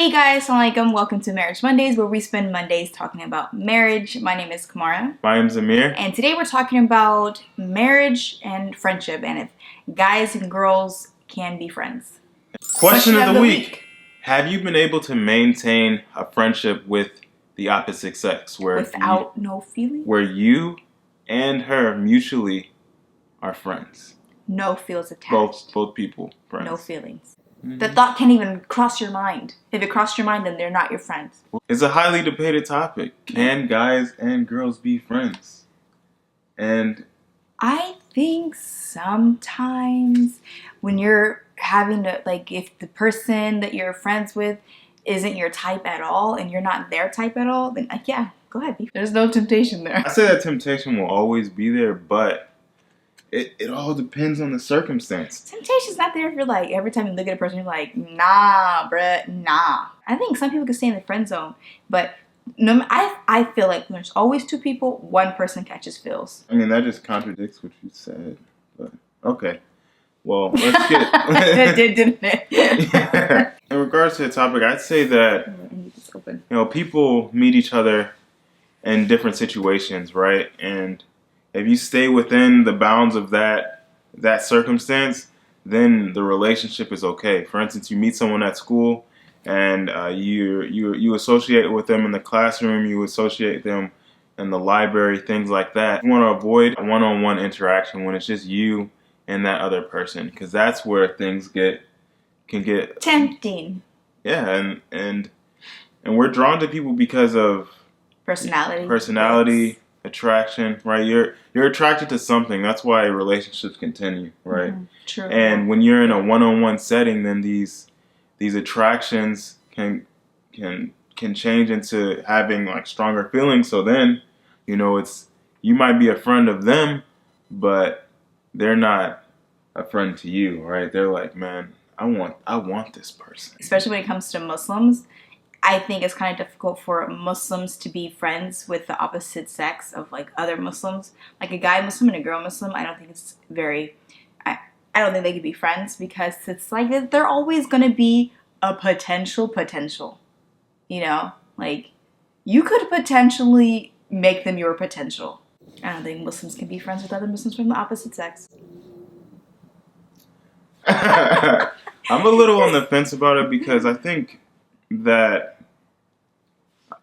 Hey guys, assalamu alaikum. Welcome to Marriage Mondays, where we spend Mondays talking about marriage. My name is Kamara. My name's Amir. And today we're talking about marriage and friendship, and if guys and girls can be friends. Question of the week. Have you been able to maintain a friendship with the opposite sex without no feeling? Where you and her mutually are friends. No feels attached. Both people friends. No feelings. The thought can't even cross your mind. If it crossed your mind, then they're not your friends. It's a highly debated topic. Can guys and girls be friends? And I think sometimes when you're having to, like, if the person that you're friends with isn't your type at all and you're not their type at all, then yeah, go ahead. There's no temptation there. I say that temptation will always be there, but it all depends on the circumstance. Temptation's not there if you're like, every time you look at a person, you're like, nah, bruh, nah. I think some people can stay in the friend zone, but I feel like there's always two people, one person catches feels. I mean, that just contradicts what you said, but okay. Well, let's get... It did, didn't it? Yeah. In regards to the topic, I'd say that, people meet each other in different situations, right? And if you stay within the bounds of that circumstance, then the relationship is okay. For instance, you meet someone at school, and you associate with them in the classroom, you associate them in the library, things like that. You want to avoid one-on-one interaction when it's just you and that other person, because that's where things can get tempting. Yeah, and we're drawn to people because of personality. Yes. Attraction, right? You're attracted to something. That's why relationships continue, right? True. And when you're in a one-on-one setting, then these attractions can change into having like stronger feelings. So then, you might be a friend of them, but they're not a friend to you, right? They're like, man, I want this person. Especially when it comes to Muslims, I think it's kind of difficult for Muslims to be friends with the opposite sex of like other Muslims. Like a guy Muslim and a girl Muslim, I don't think it's very... I don't think they could be friends, because it's like they're always going to be a potential. Like you could potentially make them your potential. I don't think Muslims can be friends with other Muslims from the opposite sex. I'm a little on the fence about it, because I think that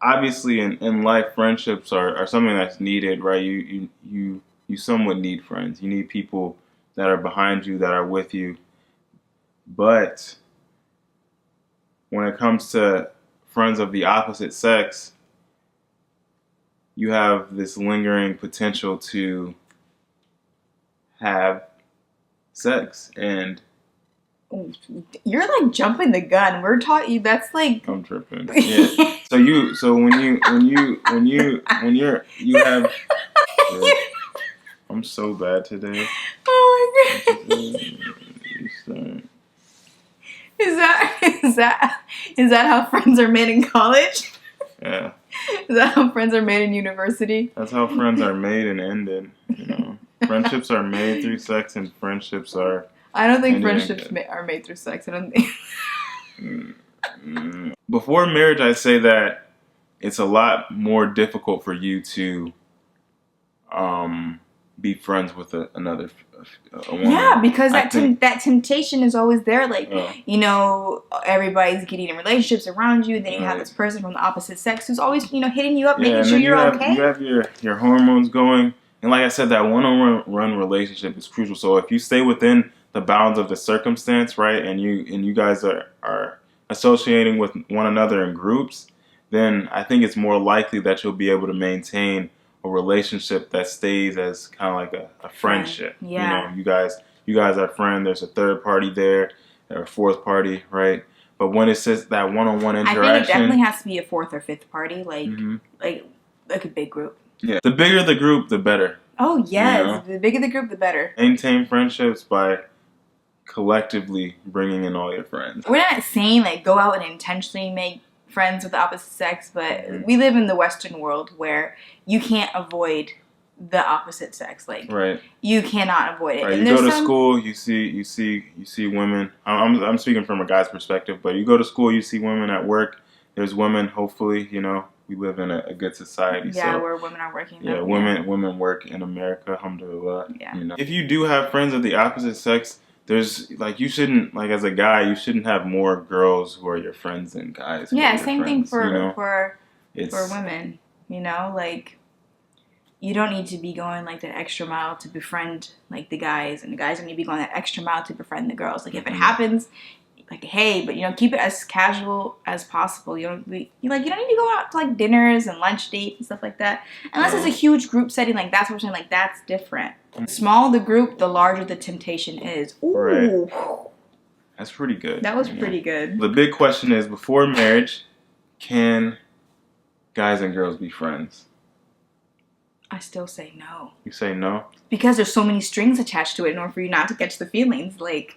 obviously in life, friendships are something that's needed, right? You somewhat need friends. You need people that are behind you, that are with you. But when it comes to friends of the opposite sex, you have this lingering potential to have sex. And you're like jumping the gun. We're taught you that's like... I'm tripping. Yeah. So when you have... I'm so bad today. Oh my god. Is that how friends are made in college? Yeah. Is that how friends are made in university? That's how friends are made and ended. Friendships are made through sex, and friendships are... I don't think friendships are made through sex. I don't think. Before marriage, I'd say that it's a lot more difficult for you to be friends with a woman. Yeah, because that temptation is always there. Like, everybody's getting in relationships around you, and then you have this person from the opposite sex who's always, hitting you up, making sure you're okay. You have your hormones going. And like I said, that one-on-one relationship is crucial. So if you stay within the bounds of the circumstance, right, and you guys are associating with one another in groups, then I think it's more likely that you'll be able to maintain a relationship that stays as kind of like a friendship. Yeah. You guys are friends. There's a third party there, or a fourth party, right? But when it's just that one-on-one interaction, I think it definitely has to be a fourth or fifth party, like a big group. Yeah, the bigger the group, the better. Oh yes, the bigger the group, the better. Maintain friendships by collectively bringing in all your friends. We're not saying like go out and intentionally make friends with the opposite sex, but we live in the Western world where you can't avoid the opposite sex. Like, right. You cannot avoid it. Right. And you go to school, you see women. I'm speaking from a guy's perspective, but you go to school, you see women at work. There's women. Hopefully, we live in a good society. Yeah, so, where women are working. Yeah, women work in America. Alhamdulillah. Yeah. If you do have friends of the opposite sex, there's you shouldn't as a guy, you shouldn't have more girls who are your friends than guys. Yeah, same thing for women. You don't need to be going that extra mile to befriend the guys, and the guys don't need to be going that extra mile to befriend the girls. If it happens, hey, but keep it as casual as possible. You don't need to go out to dinners and lunch dates and stuff like that, unless it's a huge group setting. That's what we're saying. That's different. The smaller the group, the larger the temptation is. Ooh. Right. That's pretty good. That was pretty good. The big question is, before marriage, can guys and girls be friends? I still say no. You say no? Because there's so many strings attached to it in order for you not to catch the feelings. You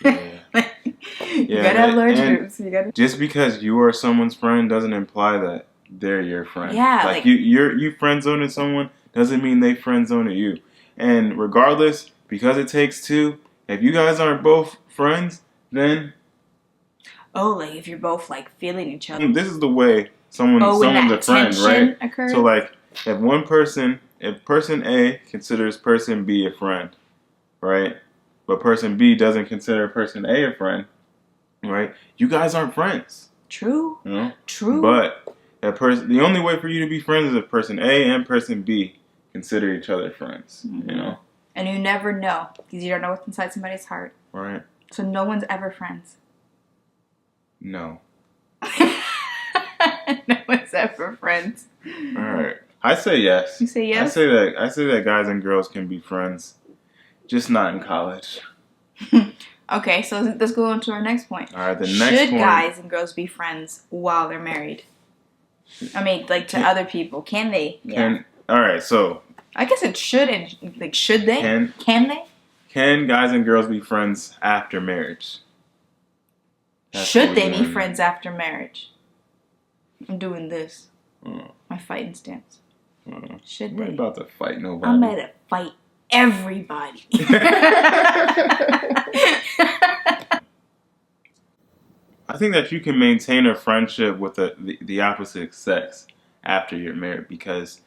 gotta have large groups. Just because you are someone's friend doesn't imply that they're your friend. Yeah. You friend zoning someone doesn't mean they friend zoning you. And regardless, because it takes two, if you guys aren't both friends, then... if you're both feeling each other. This is the way someone's a friend, right? Occurs. So if person A considers person B a friend, right? But person B doesn't consider person A a friend, right? You guys aren't friends. True. True. But the only way for you to be friends is if person A and person B consider each other friends, And you never know, because you don't know what's inside somebody's heart. Right. So no one's ever friends. No. No one's ever friends. All right. I say yes. You say yes? I say that guys and girls can be friends, just not in college. Okay, so let's go on to our next point. All right, the next point. Should guys and girls be friends while they're married? I mean, to other people. Can they? All right, so... I guess it should. Should they? Can they? Can guys and girls be friends after marriage? Should they be friends after marriage? I'm doing this. My fighting stance. Should they? I'm about to fight nobody. I'm about to fight everybody. I think that you can maintain a friendship with the opposite sex after you're married, because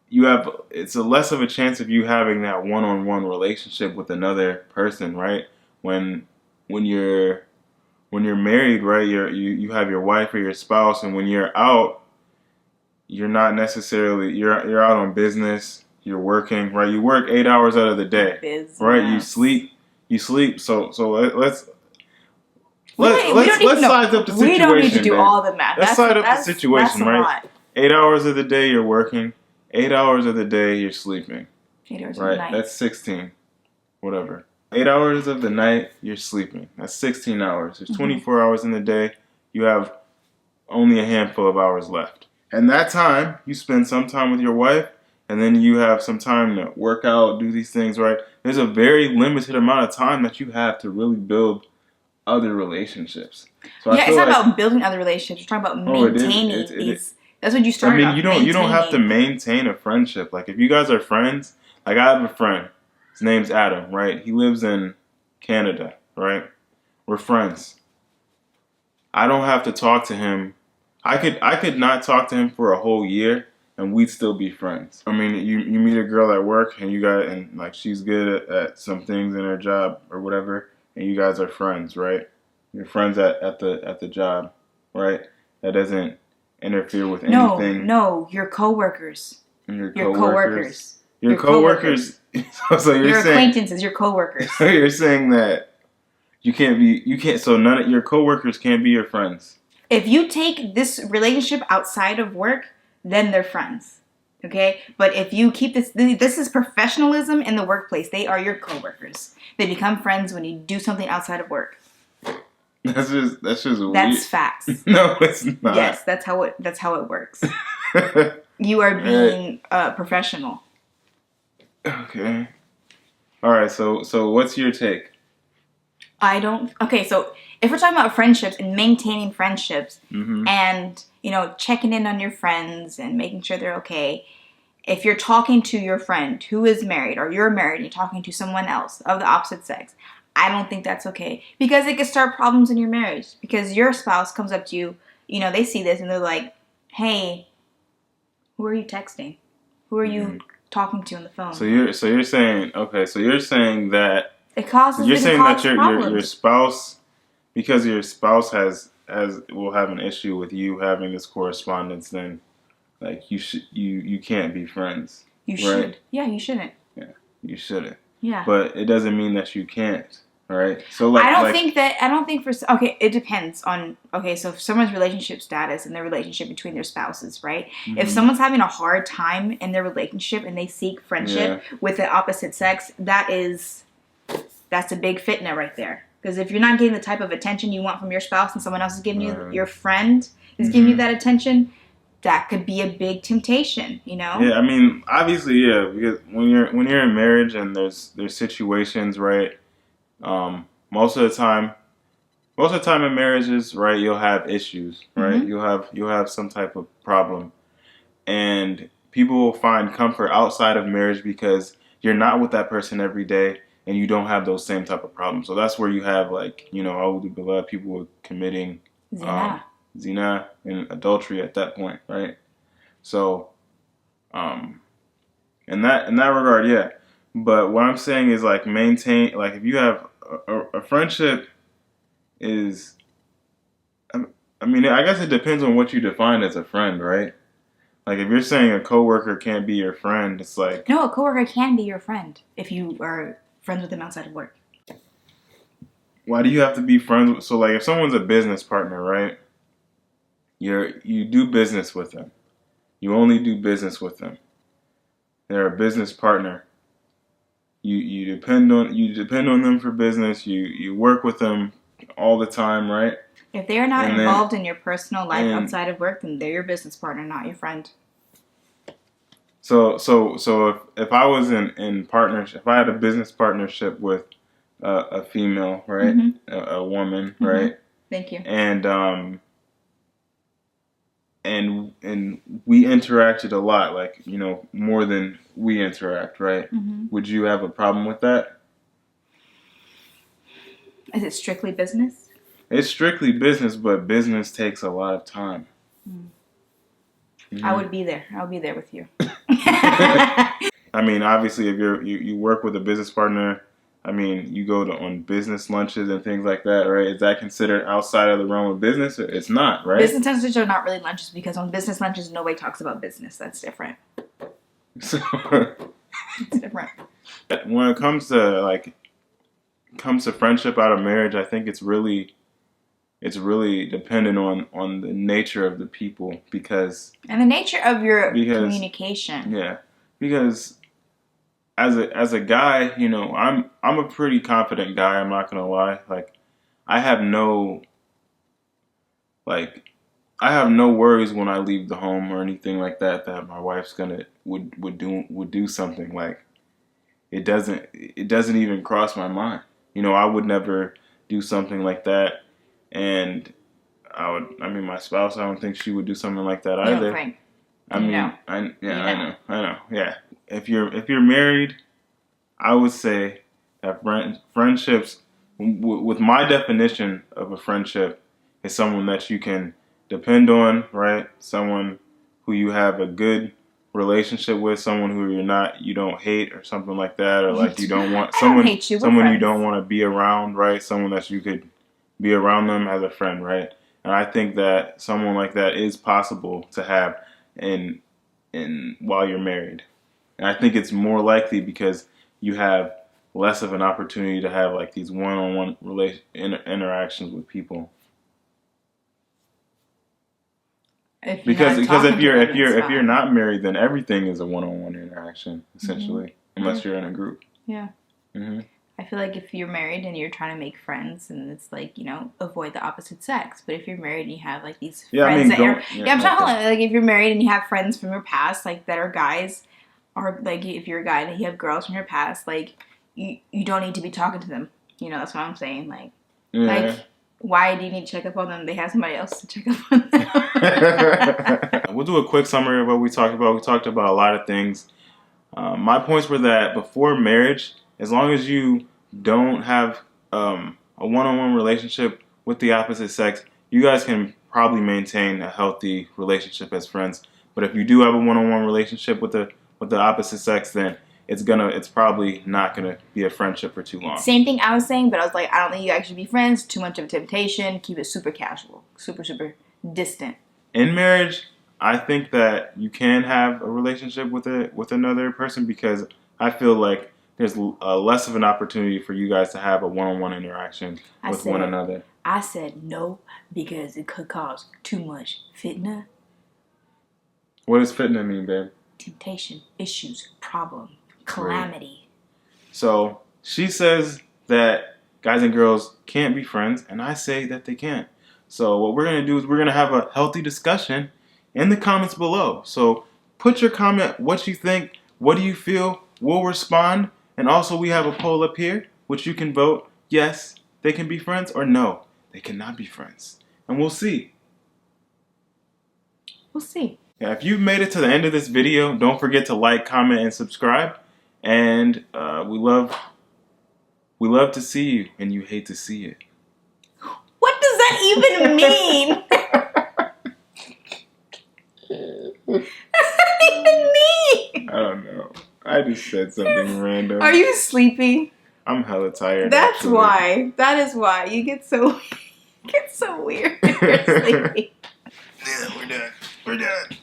it's a less of a chance of you having that one-on-one relationship with another person, right? When you're married, right, you have your wife or your spouse, and when you're out, you're not necessarily you're out on business, you're working, right? You work 8 hours out of the day, business. Right? You sleep. So let's size up the situation. We don't need to do all the math. Let's size up the situation, right? 8 hours of the day you're working, 8 hours of the day you're sleeping. 8 hours right? of the night. That's 16. Whatever. 8 hours of the night you're sleeping. That's 16 hours. There's 24 hours in the day. You have only a handful of hours left. And that time, you spend some time with your wife, and then you have some time to work out, do these things, right? There's a very limited amount of time that you have to really build other relationships. So it's not about building other relationships. You're talking about maintaining these. That's what you started. I mean, you don't have to maintain a friendship. If you guys are friends, I have a friend. His name's Adam, right? He lives in Canada, right? We're friends. I don't have to talk to him. I could not talk to him for a whole year, and we'd still be friends. I mean, you meet a girl at work, and she's good at some things in her job or whatever, and you guys are friends, right? You're friends at the job, right? That doesn't interfere with anything. No, your coworkers. Your coworkers. Your coworkers. So you're your saying, acquaintances, your coworkers. So you're saying that so none of your coworkers can't be your friends. If you take this relationship outside of work, then they're friends. Okay? But if you keep this is professionalism in the workplace. They are your coworkers. They become friends when you do something outside of work. That's just weird. That's facts. No, it's not. Yes, that's how it works. You are being professional. Okay. All right, so what's your take? Okay, so if we're talking about friendships and maintaining friendships and, checking in on your friends and making sure they're okay, if you're talking to your friend who is married, or you're married and you're talking to someone else of the opposite sex, I don't think that's okay. Because it could start problems in your marriage. Because your spouse comes up to you, they see this and they're like, hey, who are you texting? Who are you talking to on the phone? So you're saying, okay, so you're saying that it causes you're saying that problems. your spouse, because your spouse will have an issue with you having this correspondence, then like you can't be friends. You should. Yeah, you shouldn't. Yeah, you shouldn't. Yeah. But it doesn't mean that you can't, right? So I don't think it depends on, so if someone's relationship status and their relationship between their spouses, right? Mm-hmm. If someone's having a hard time in their relationship and they seek friendship with the opposite sex, that's a big fitna right there. Because if you're not getting the type of attention you want from your spouse and someone else is giving you, your friend is giving you that attention, that could be a big temptation, Yeah, I mean, obviously, yeah, because when you're in marriage and there's situations, right? Most of the time in marriages, right, you'll have issues, right? Mm-hmm. You'll have some type of problem, and people will find comfort outside of marriage because you're not with that person every day, and you don't have those same type of problems. So that's where you have, like, people committing zina and adultery at that point, right? So, in that regard, yeah. But what I'm saying is, like, maintain, like, if you have a friendship is, I mean, I guess it depends on what you define as a friend, right? Like, if you're saying a coworker can't be your friend, it's like... No, a coworker can be your friend if you are friends with them outside of work. Why do you have to be friends with... So, like, if someone's a business partner, right? You do business with them. You only do business with them. They're a business partner. You depend on them for business. You work with them all the time, right? If they're not involved in your personal life outside of work, then they're your business partner, not your friend. So if I was in partnership, if I had a business partnership with a female, right, a woman, right, thank you, and we interacted a lot, like, more than we interact, right? Would you have a problem with that? Is it strictly business? It's strictly business, but business takes a lot of time. I would be there. I'll be there with you. I mean, obviously, if you work with a business partner, I mean, you go on business lunches and things like that, right? Is that considered outside of the realm of business? It's not, right? Business lunches are not really lunches because on business lunches, nobody talks about business. That's different. So it's different. When it comes to friendship out of marriage, I think it's really dependent on the nature of the people and the nature of your communication. Yeah, because as a guy, I'm a pretty confident guy. I'm not gonna lie. Like, I have no worries when I leave the home or anything like that. That my wife's would do something. Like, it doesn't even cross my mind. I would never do something like that. And my spouse, I don't think she would do something like that either. Frank. I know. Yeah. If you're married, I would say that friendships, with my definition of a friendship, is someone that you can depend on, right? Someone who you have a good relationship with, someone who you don't hate or something like that, or like you don't want someone you don't want to be around, right? Someone that you could be around them as a friend, right? And I think that someone like that is possible to have in while you're married. And I think it's more likely because you have less of an opportunity to have like these one-on-one interactions with people. Because if you're not married, then everything is a one-on-one interaction essentially, unless you're in a group. Yeah. I feel like if you're married and you're trying to make friends, and it's like, avoid the opposite sex. But if you're married and you have like these friends I'm talking like if you're married and you have friends from your past, like that are guys, or like if you're a guy and you have girls from your past, like you don't need to be talking to them. That's what I'm saying. Like, like, why do you need to check up on them? They have somebody else to check up on them. We'll do a quick summary of what we talked about. We talked about a lot of things. My points were that before marriage, as long as you don't have a one-on-one relationship with the opposite sex, you guys can probably maintain a healthy relationship as friends. But if you do have a one-on-one relationship with the opposite sex, then it's probably not gonna be a friendship for too long. Same thing I was saying, but I was like, I don't think you guys should be friends. Too much of a temptation. Keep it super casual, super distant. In marriage, I think that you can have a relationship with another person because I feel like there's less of an opportunity for you guys to have a one-on-one interaction with one another. I said no because it could cause too much fitna. What does fitna mean, babe? Temptation, issues, problem, calamity. So she says that guys and girls can't be friends, and I say that they can. So what we're going to do is we're going to have a healthy discussion in the comments below. So put your comment, what you think, what do you feel, we'll respond. And also we have a poll up here, which you can vote, yes, they can be friends, or no, they cannot be friends. And we'll see. We'll see. Yeah, if you've made it to the end of this video, don't forget to like, comment, and subscribe. And we love to see you, and you hate to see it. What does that even mean? What does that even mean? I don't know. I just said something random. Are you sleepy? I'm hella tired. That's actually. why. That is why. You get so weird when you're sleepy. Yeah, we're done. We're done.